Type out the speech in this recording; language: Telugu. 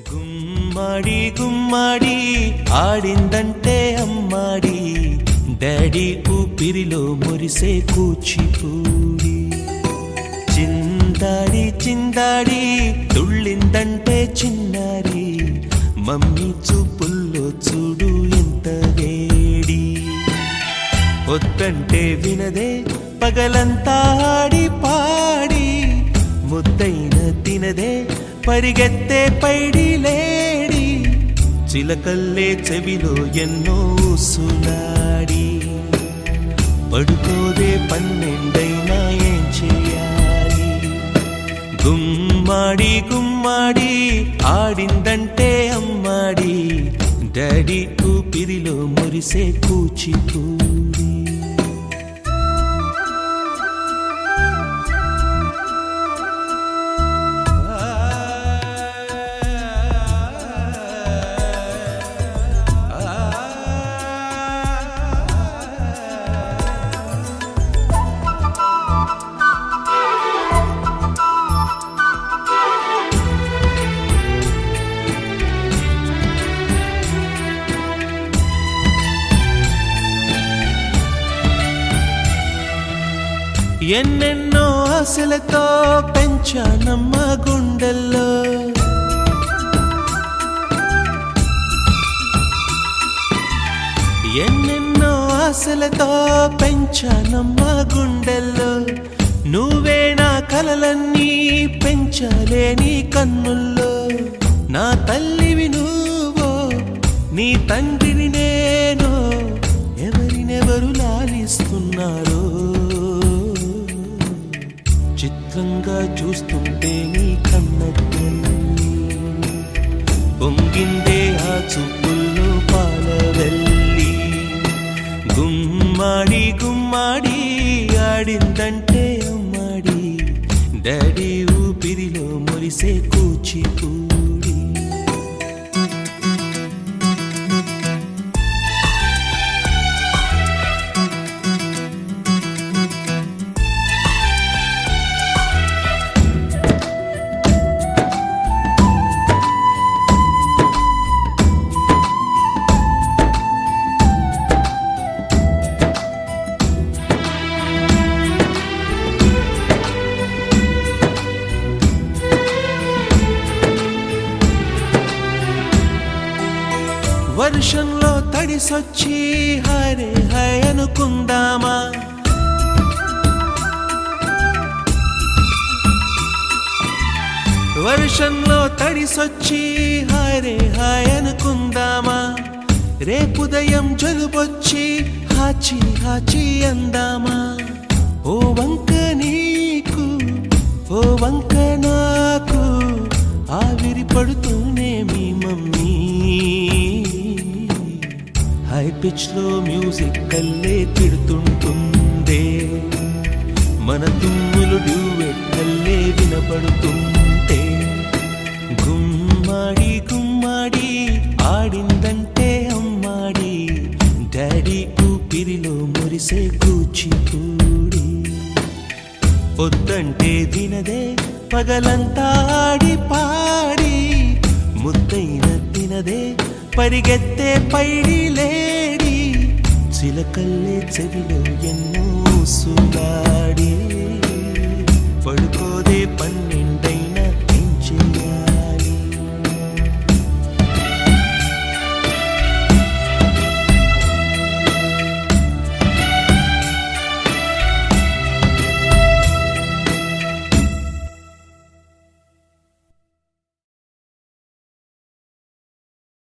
గుమ్మడి గుమ్మడి ఆడిందంటే అమ్మాడి డాడీ ఊపిరిలో మురిసే కూచిపూడి చిందాడి చిందాడి తుళ్ళిందంటే చిన్నారి మమ్మీ చూపుల్లో చూడు ఎంత వేడి వద్దంటే వినదే పగలంతా ఆడి పాడి ముద్దైన తినదే పరిగెత్తే పైడి లేడి చిలకల్లే చెవిలో ఎన్నో సునాడి పడుకోదే పన్నెండైనా ఏం చేయాలి గుమ్మాడి గుమ్మాడి ఆడిందంటే అమ్మాడి డాడీ ఊపిరిలో మురిసే కూచిపూడి ఎన్నెన్నో ఆశలతో పెంచానమ్మ గుండెల్లో ఎన్నెన్నో ఆశలతో పెంచానమ్మ గుండెల్లో నువ్వే నా కలలన్నీ పెంచాలే నీ కన్నుల్లో నా తల్లివి నువ్వో నీ తండ్రిని నేను ఎవరినెవరు లాలిస్తున్నారో చిత్రంగా చూస్తుంటే నీ కన్నెల్లి పొంగిందే ఆ చూపుల్లో పాలవెల్లి గుమ్మాడి గుమ్మాడి ఆడిందంటే అమ్మాడి డాడీ ఊపిరిలో మురిసే కూచిపూడి వర్షంలో తడిసొచ్చి హరే హై అనుకుందామా వర్షంలో తడిసొచ్చి హరే హై అనుకుందామా రేపుదయం జలుబొచ్చి హాచి హాచి అందామా ఓ వంక నీకు ఓ వంక నాకు ఆవిరి పడుతూనే మీ మమ్మీ హై పిచ్ లో మ్యూజిక్ కల్లే తిడుతుంటుందే మన తుమ్ములు డ్యూయెట్ కల్లే వినపడుతుంటే గుమ్మాడి గుమ్మాడి ఆడిందంటే అమ్మాడి డాడీ ఊపిరిలో మురిసే కూచిపూడి వద్దంటే వినదే పగలంతా ఆడి పాడి ముద్దైన తినదే పరిగెత్తే పైడి లేడి చిలకల్లే చెవిలో ఎన్నో సునాడి పడుకోదే పన్నెండు